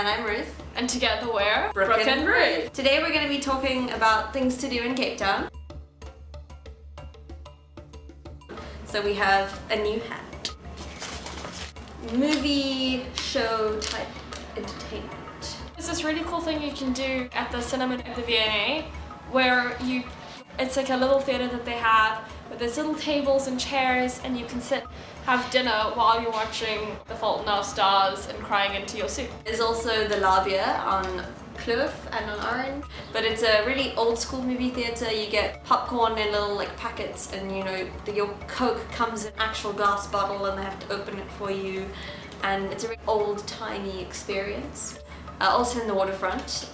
And I'm Ruth. And together we're Brooke and Ruth. Today we're going to be talking about things to do in Cape Town. So we have a new hat. Movie show type entertainment. There's this really cool thing you can do at the cinema at the V&A where it's like a little theatre that they have with there's little tables and chairs and you can sit, have dinner while you're watching The Fault in Our Stars and crying into your soup. There's also the Labia on Kloof and on Orange, but it's a really old school movie theatre. You get popcorn in little like packets and your Coke comes in an actual glass bottle and they have to open it for you, and it's a really old-timey experience. Also in the waterfront,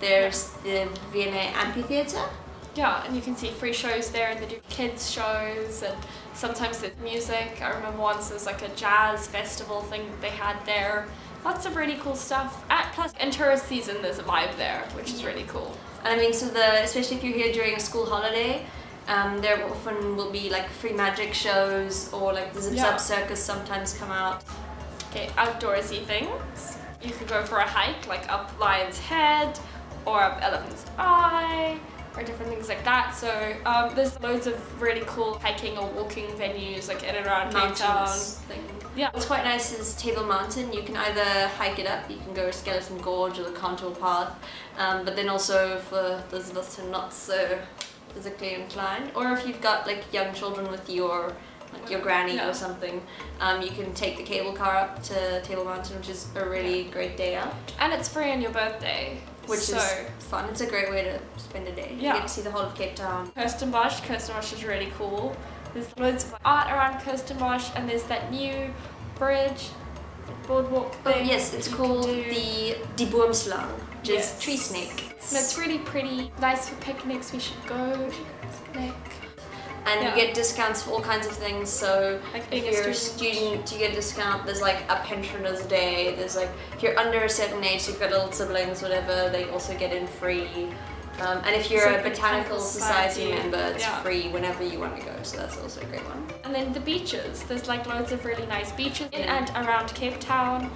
there's the V&A Amphitheatre. Yeah, and you can see free shows there and they do kids shows and sometimes there's music. I remember once there was like a jazz festival thing that they had there. Lots of really cool stuff. Plus in tourist season there's a vibe there, which is really cool. And I mean, so especially if you're here during a school holiday, there often will be like free magic shows or like the Zip Zap Circus sometimes come out. Okay, outdoorsy things. You could go for a hike like up Lion's Head or up Elephant's Eye, or different things like that. So there's loads of really cool hiking or walking venues like in and around Cape Town. Yeah. What's quite nice is Table Mountain. You can either hike it up, you can go Skeleton Gorge or the Contour Path, but then also for those of us who are not so physically inclined, or if you've got like young children with you or like your granny or something, you can take the cable car up to Table Mountain, which is a really great day out. And it's free on your birthday. Which is fun. It's a great way to spend a day. Yeah. You get to see the whole of Cape Town. Kirstenbosch is really cool. There's loads of art around Kirstenbosch and there's that new bridge, boardwalk thing. Oh yes, it's called the Die Boomslang, which is tree snake. And it's really pretty, nice for picnics. We should go picnic. And you get discounts for all kinds of things, so like if you're a student you get a discount. There's like a pensioners day, there's like if you're under a certain age, you've got little siblings, whatever, they also get in free. And if you're a Botanical Society member, it's free whenever you want to go, so that's also a great one. And then the beaches, there's like loads of really nice beaches in and around Cape Town.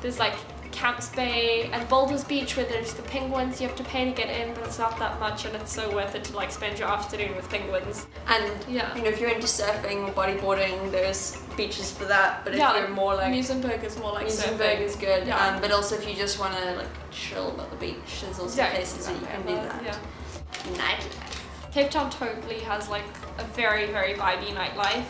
There's like Camps Bay and Boulders Beach where there's the penguins. You have to pay to get in, but it's not that much and it's so worth it to like spend your afternoon with penguins. And if you're into surfing or bodyboarding, there's beaches for that, but if you're more like Muizenberg is more like surfing. Muizenberg is good, but also if you just want to like chill by the beach, there's also places that you can do that. Nightlife. Cape Town totally has like a very, very vibey nightlife.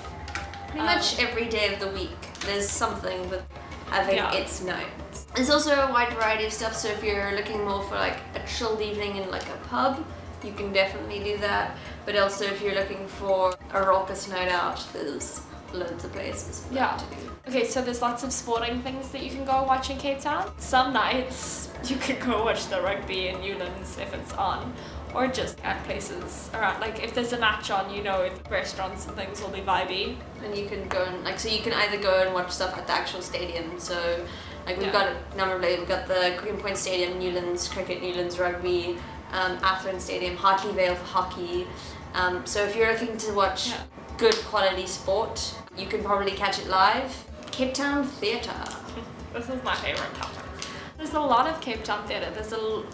Pretty much every day of the week there's something with having its nights. There's also a wide variety of stuff, so if you're looking more for like a chilled evening in like a pub, you can definitely do that. But also if you're looking for a raucous night out, there's loads of places for that to do. Okay, so there's lots of sporting things that you can go watch in Cape Town. Some nights you could go watch the rugby in Newlands if it's on, or just at places around, like if there's a match on, the restaurants and things will be vibey. And you can go and so you can either go and watch stuff at the actual stadium, so like we've got a number of places. We've got the Green Point Stadium, Newlands Cricket, Newlands Rugby, Athlone Stadium, Hartley Vale for hockey. So if you're looking to watch good quality sport, you can probably catch it live. Cape Town Theatre. This is my favourite town. There's a lot of Cape Town theatre.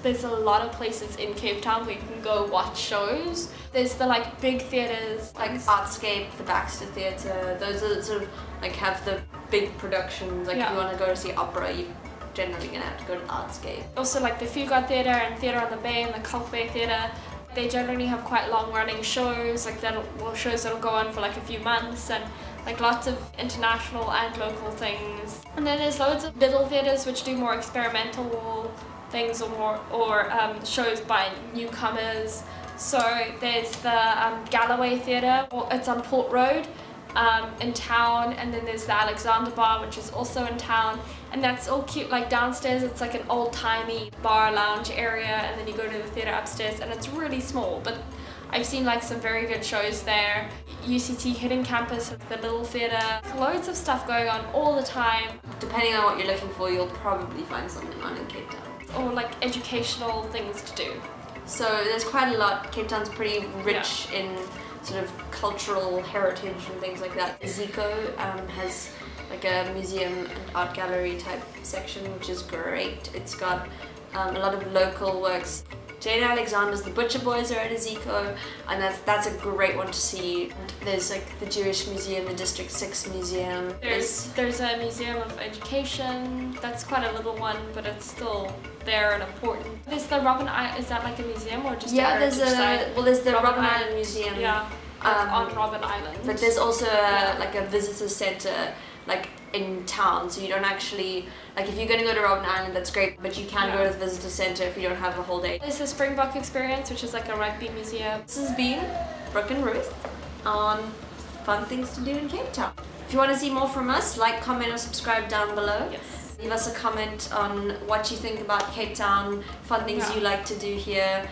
There's a lot of places in Cape Town where you can go watch shows. There's the like big theatres like Artscape, the Baxter Theatre. Those are sort of like have the big productions. Like if you want to go to see opera, you're generally gonna have to go to Artscape. Also like the Fugard Theatre and Theatre on the Bay and the Kalk Bay Theatre. They generally have quite long running shows, like shows that'll go on for like a few months, and like lots of international and local things. And then there's loads of little theatres which do more experimental things or shows by newcomers. So there's the Galloway Theatre, it's on Port Road in town, and then there's the Alexander Bar, which is also in town, and that's all cute. Like downstairs it's like an old-timey bar lounge area, and then you go to the theatre upstairs and it's really small, but I've seen like some very good shows there. UCT Hidden Campus, the Little Theatre, loads of stuff going on all the time. Depending on what you're looking for, you'll probably find something on in Cape Town. Or like educational things to do. So there's quite a lot. Cape Town's pretty rich in sort of cultural heritage and things like that. Zico has like a museum and art gallery type section, which is great. It's got a lot of local works. Jane Alexander's The Butcher Boys are at Ezeco, and that's a great one to see. There's like the Jewish Museum, the District 6 Museum. There's a Museum of Education. That's quite a little one, but it's still there and important. Is the Robben Island, is that like a museum or just yeah, a heritage site? there's the Robben Island Museum. Yeah, like on Robben Island. But there's also like a visitor center like in town, so you don't actually, like if you're going to go to Robben Island, that's great, but you can go to the visitor center if you don't have the whole day. There's the Springbok Experience, which is like a rugby museum. This has been Brooke and Ruth on fun things to do in Cape Town. If you want to see more from us, like, comment or subscribe down below. Yes. Leave us a comment on what you think about Cape Town, fun things you like to do here.